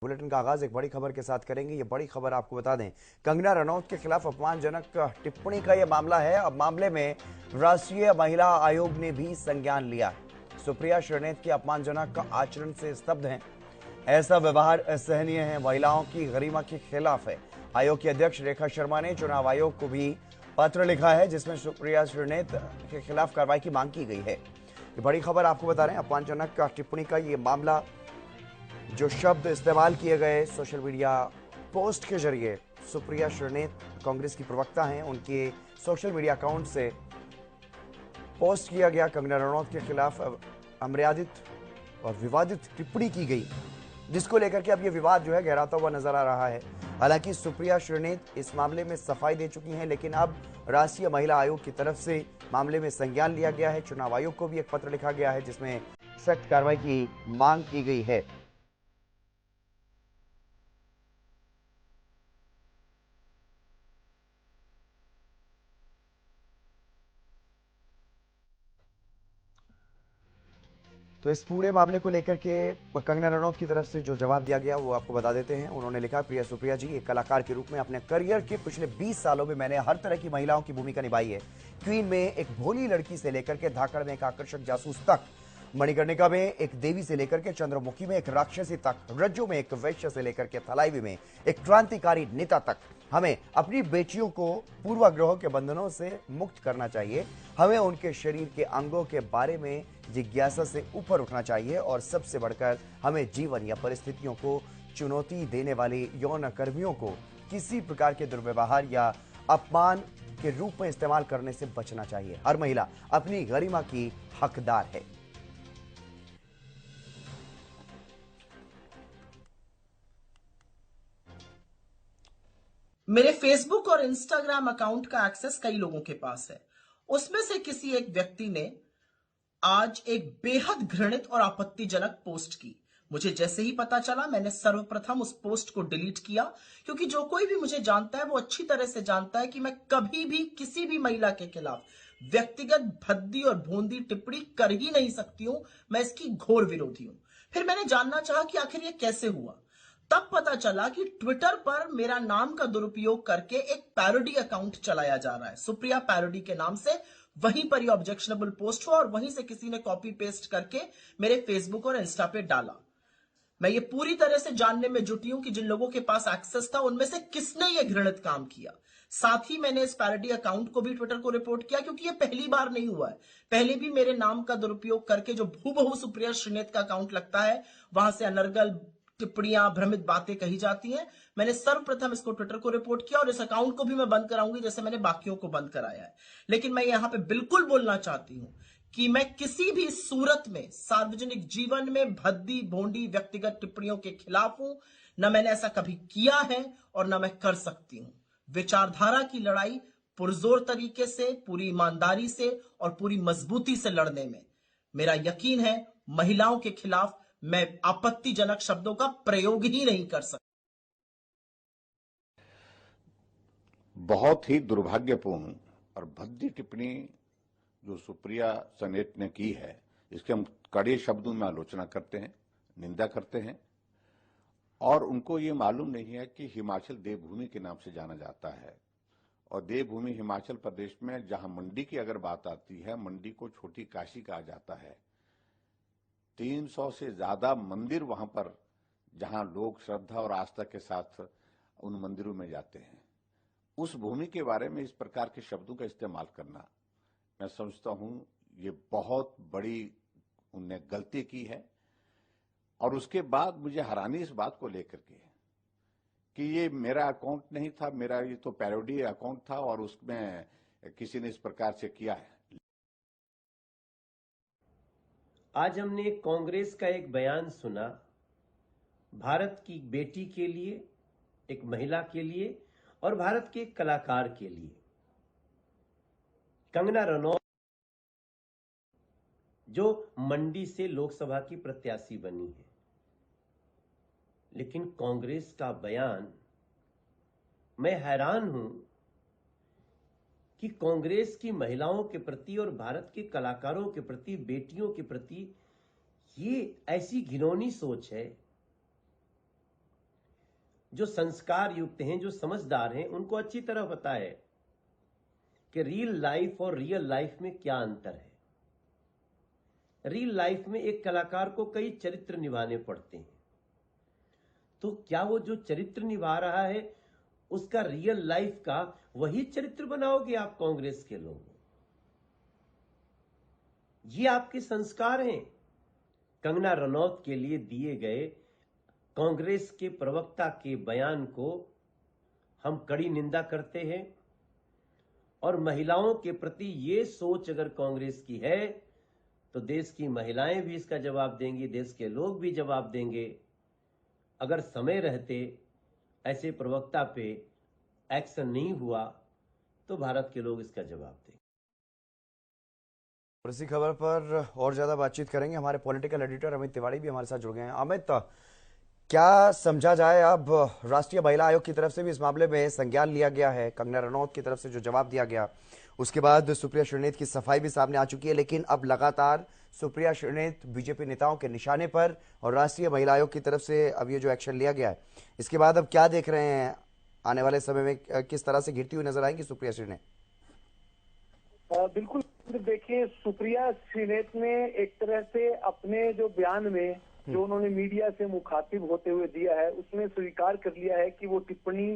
Bulletin का आगाज एक बड़ी खबर के साथ करेंगे। ये बड़ी खबर आपको बता दें, कंगना रनौत के खिलाफ अपमानजनक टिप्पणी का यह मामला है। अब मामले में राष्ट्रीय महिला आयोग ने भी संज्ञान लिया। सुप्रिया श्रीनेत के अपमानजनक आचरण से स्तब्ध हैं। ऐसा व्यवहार असहनीय है, महिलाओं की गरिमा के खिलाफ है। आयोग की अध्यक्ष रेखा शर्मा ने चुनाव आयोग को भी पत्र लिखा है, जिसमें सुप्रिया श्रीनेत के खिलाफ कार्रवाई की मांग की गई है। ये बड़ी खबर आपको बता रहे हैं, अपमानजनक टिप्पणी का ये मामला, जो शब्द इस्तेमाल किए गए सोशल मीडिया पोस्ट के जरिए। सुप्रिया श्रीनेत कांग्रेस की प्रवक्ता हैं, उनके सोशल मीडिया अकाउंट से पोस्ट किया गया कंगना रनौत के खिलाफ अमर्यादित और विवादित टिप्पणी की गई, जिसको लेकर के अब यह विवाद जो है गहराता हुआ नजर आ रहा है। हालांकि सुप्रिया श्रीनेत इस मामले में सफाई दे चुकी हैं, लेकिन अब राष्ट्रीय महिला आयोग की तरफ से मामले में संज्ञान लिया गया है। चुनाव आयोग को भी एक पत्र लिखा गया है, जिसमें सख्त कार्रवाई की मांग की गई है। तो इस पूरे मामले को लेकर के कंगना रनौत की तरफ से जो जवाब दिया गया वो आपको बता देते हैं। उन्होंने लिखा, प्रिय सुप्रिया जी, एक कलाकार के रूप में अपने करियर के पिछले 20 सालों में मैंने हर तरह की महिलाओं की भूमिका निभाई है। क्वीन में एक भोली लड़की से लेकर के धाकड़ में एक आकर्षक जासूस तक, मणिकर्णिका में एक देवी से लेकर के चंद्रमुखी में एक राक्षसी तक, रज्जो में एक वैश्य से लेकर के थलाईवी में एक क्रांतिकारी नेता तक, हमें अपनी बेटियों को पूर्वाग्रहों के बंधनों से मुक्त करना चाहिए। हमें उनके शरीर के अंगों के बारे में जिज्ञासा से ऊपर उठना चाहिए, और सबसे बढ़कर हमें जीवन या परिस्थितियों को चुनौती देने वाले यौन कर्मियों को किसी प्रकार के दुर्व्यवहार या अपमान के रूप में इस्तेमाल करने से बचना चाहिए। हर महिला अपनी गरिमा की हकदार है। मेरे फेसबुक और इंस्टाग्राम अकाउंट का एक्सेस कई लोगों के पास है। उसमें से किसी एक व्यक्ति ने आज एक बेहद घृणित और आपत्तिजनक पोस्ट की। मुझे जैसे ही पता चला, मैंने सर्वप्रथम उस पोस्ट को डिलीट किया, क्योंकि जो कोई भी मुझे जानता है वो अच्छी तरह से जानता है कि मैं कभी भी किसी भी महिला के खिलाफ व्यक्तिगत भद्दी और भोंदी टिप्पणी कर ही नहीं सकती हूं। मैं इसकी घोर विरोधी हूं। फिर मैंने जानना चाहा कि आखिर ये कैसे हुआ। तब पता चला कि ट्विटर पर मेरा नाम का दुरुपयोग करके एक पैरोडी अकाउंट चलाया जा रहा है, सुप्रिया पैरोडी के नाम से। वहीं पर ये ऑब्जेक्शनेबल पोस्ट हुआ और वहीं से किसी ने कॉपी पेस्ट करके मेरे फेसबुक और इंस्टा पे डाला। मैं ये पूरी तरह से जानने में जुटी हूं कि जिन लोगों के पास एक्सेस था उनमें से किसने ये घृणित काम किया। साथ ही मैंने इस पैरोडी अकाउंट को भी ट्विटर को रिपोर्ट किया, क्योंकि ये पहली बार नहीं हुआ है। पहले भी मेरे नाम का दुरुपयोग करके, जो भूबहू सुप्रिया श्रीनेत का अकाउंट लगता है, वहां से अनर्गल टिप्पणियां, भ्रमित बातें कही जाती हैं। मैंने सर्वप्रथम इसको ट्विटर को रिपोर्ट किया और इस अकाउंट को भी मैं बंद कराऊंगी, जैसे मैंने बाकियों को बंद कराया है। लेकिन मैं यहां पे बिल्कुल बोलना चाहती हूं कि मैं किसी भी सूरत में सार्वजनिक जीवन में भद्दी भोंडी व्यक्तिगत टिप्पणियों के खिलाफ हूं। न मैंने ऐसा कभी किया है और न मैं कर सकती हूं। विचारधारा की लड़ाई पुरजोर तरीके से, पूरी ईमानदारी से और पूरी मजबूती से लड़ने में मेरा यकीन है। महिलाओं के खिलाफ मैं आपत्तिजनक शब्दों का प्रयोग ही नहीं कर सकता। बहुत ही दुर्भाग्यपूर्ण और भद्दी टिप्पणी जो सुप्रिया श्रीनेत ने की है, इसके हम कड़े शब्दों में आलोचना करते हैं, निंदा करते हैं। और उनको ये मालूम नहीं है कि हिमाचल देवभूमि के नाम से जाना जाता है, और देवभूमि हिमाचल प्रदेश में, जहां मंडी की अगर बात आती है, मंडी को छोटी काशी कहा जाता है। 300 से ज्यादा मंदिर वहां पर, जहां लोग श्रद्धा और आस्था के साथ उन मंदिरों में जाते हैं, उस भूमि के बारे में इस प्रकार के शब्दों का इस्तेमाल करना, मैं समझता हूं ये बहुत बड़ी उनने गलती की है। और उसके बाद मुझे हैरानी इस बात को लेकर के कि ये मेरा अकाउंट नहीं था, मेरा ये तो पैरोडी अकाउंट था, और उसमें किसी ने इस प्रकार से किया है। आज हमने कांग्रेस का एक बयान सुना, भारत की बेटी के लिए, एक महिला के लिए और भारत के कलाकार के लिए। कंगना रनौत जो मंडी से लोकसभा की प्रत्याशी बनी है, लेकिन कांग्रेस का बयान, मैं हैरान हूं कि कांग्रेस की महिलाओं के प्रति और भारत के कलाकारों के प्रति, बेटियों के प्रति ये ऐसी घिनौनी सोच है जो संस्कार युक्त हैं, जो समझदार हैं, उनको अच्छी तरह पता है कि रियल लाइफ और रियल लाइफ में क्या अंतर है। रियल लाइफ में एक कलाकार को कई चरित्र निभाने पड़ते हैं, तो क्या वो जो चरित्र निभा रहा है उसका रियल लाइफ का वही चरित्र बनाओगे आप कांग्रेस के लोग? ये आपके संस्कार हैं। कंगना रनौत के लिए दिए गए कांग्रेस के प्रवक्ता के बयान को हम कड़ी निंदा करते हैं, और महिलाओं के प्रति ये सोच अगर कांग्रेस की है तो देश की महिलाएं भी इसका जवाब देंगी, देश के लोग भी जवाब देंगे। अगर समय रहते ऐसे प्रवक्ता पे एक्शन नहीं हुआ तो भारत के लोग इसका जवाब देंगे। और इसी खबर पर और ज्यादा बातचीत करेंगे, हमारे पॉलिटिकल एडिटर अमित तिवारी भी हमारे साथ जुड़ गए हैं। अमित, क्या समझा जाए, अब राष्ट्रीय महिला आयोग की तरफ से भी इस मामले में संज्ञान लिया गया है, कंगना रनौत की तरफ से जो जवाब दिया गया, उसके बाद सुप्रिया श्रीनेत की सफाई भी सामने आ चुकी है, लेकिन अब लगातार सुप्रिया श्रीनेत बीजेपी नेताओं के निशाने पर और राष्ट्रीय महिला आयोग की तरफ से अब ये जो एक्शन लिया गया है, इसके बाद अब क्या देख रहे हैं, आने वाले समय में किस तरह से गिरती हुई नजर आएंगी सुप्रिया श्रीनेत? बिल्कुल, देखिए सुप्रिया श्रीनेत ने एक तरह से अपने जो बयान में जो उन्होंने मीडिया से मुखातिब होते हुए दिया है उसमें स्वीकार कर लिया है कि वो टिप्पणी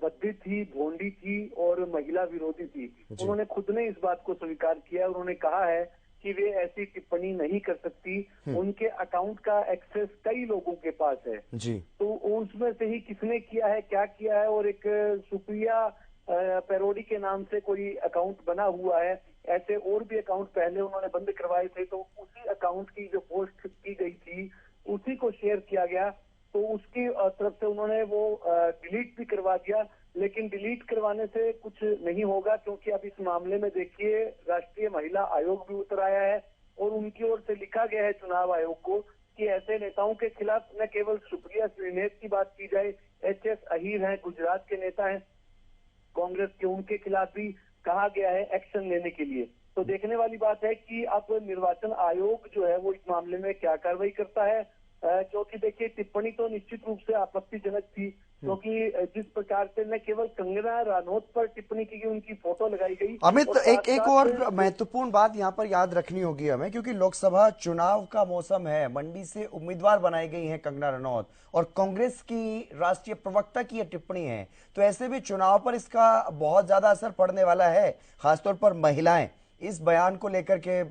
भद्दी थी, भोंडी थी और महिला विरोधी थी। उन्होंने खुद ने इस बात को स्वीकार किया। उन्होंने कहा है कि वे ऐसी टिप्पणी नहीं कर सकती, उनके अकाउंट का एक्सेस कई लोगों के पास है जी, तो उसमें से ही किसने किया है, क्या किया है, और एक सुप्रिया पैरोडी के नाम से कोई अकाउंट बना हुआ है, ऐसे और भी अकाउंट पहले उन्होंने बंद करवाए थे, तो उसी अकाउंट की जो पोस्ट की गई थी उसी को शेयर किया गया, तो उसकी तरफ से उन्होंने वो डिलीट भी करवा दिया। लेकिन डिलीट करवाने से कुछ नहीं होगा, क्योंकि अब इस मामले में देखिए राष्ट्रीय महिला आयोग भी उतर आया है और उनकी ओर से लिखा गया है चुनाव आयोग को कि ऐसे नेताओं के खिलाफ न केवल सुप्रिया श्रीनेत की बात की जाए, एच.एस. अहीर हैं, गुजरात के नेता हैं कांग्रेस के, उनके खिलाफ भी कहा गया है एक्शन लेने के लिए। तो देखने वाली बात है कि अब निर्वाचन आयोग जो है वो इस मामले में क्या कार्रवाई करता है, क्योंकि देखिए टिप्पणी तो निश्चित रूप से आपत्तिजनक थी, क्योंकि जिस प्रकार से न केवल कंगना रनौत पर टिप्पणी की गई, उनकी फोटो लगाई गई। अमित, एक और महत्वपूर्ण बात यहाँ पर याद रखनी होगी हमें, क्योंकि लोकसभा चुनाव का मौसम है, मंडी से उम्मीदवार बनाई गई हैं कंगना रनौत और कांग्रेस की राष्ट्रीय प्रवक्ता की यह टिप्पणी है, तो ऐसे भी चुनाव पर इसका बहुत ज्यादा असर पड़ने वाला है। खासतौर पर महिलाएं इस बयान को लेकर के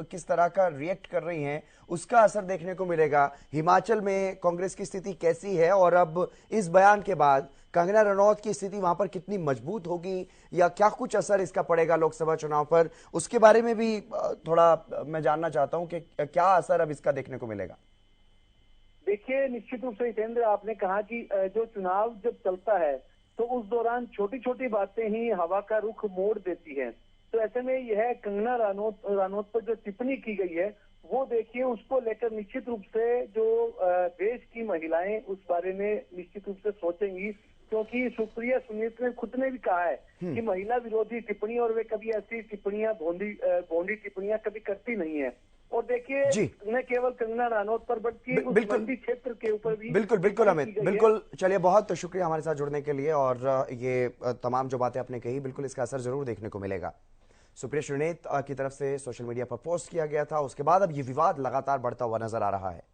किस तरह का रिएक्ट कर रही हैं, उसका असर देखने को मिलेगा। हिमाचल में कांग्रेस की स्थिति कैसी है और अब इस बयान के बाद कंगना रनौत की स्थिति वहां पर कितनी मजबूत होगी, या क्या कुछ असर इसका पड़ेगा लोकसभा चुनाव पर, उसके बारे में भी थोड़ा मैं जानना चाहता हूं कि क्या असर अब इसका देखने को मिलेगा। देखिए निश्चित रूप से हितेंद्र, आपने कहा कि जो चुनाव जब चलता है तो उस दौरान छोटी छोटी बातें ही हवा का रुख मोड़ देती है। तो ऐसे में यह कंगना रनौत पर जो टिप्पणी की गई है वो देखिए उसको लेकर निश्चित रूप से जो देश की महिलाएं उस बारे में निश्चित रूप से सोचेंगी, क्योंकि सुप्रिया श्रीनेत ने खुद ने भी कहा है कि महिला विरोधी टिप्पणी और वे कभी ऐसी टिप्पणियां भोंडी टिप्पणियां कभी करती नहीं है। और देखिए न केवल कंगना रनौत पर बल्कि मंडी क्षेत्र के ऊपर भी बिल्कुल अमित, बिल्कुल। चलिए, बहुत शुक्रिया हमारे साथ जुड़ने के लिए, और ये तमाम जो बातें आपने कही, बिल्कुल इसका असर जरूर देखने को मिलेगा। सुप्रिया श्रीनेत की तरफ से सोशल मीडिया पर पोस्ट किया गया था, उसके बाद अब ये विवाद लगातार बढ़ता हुआ नजर आ रहा है।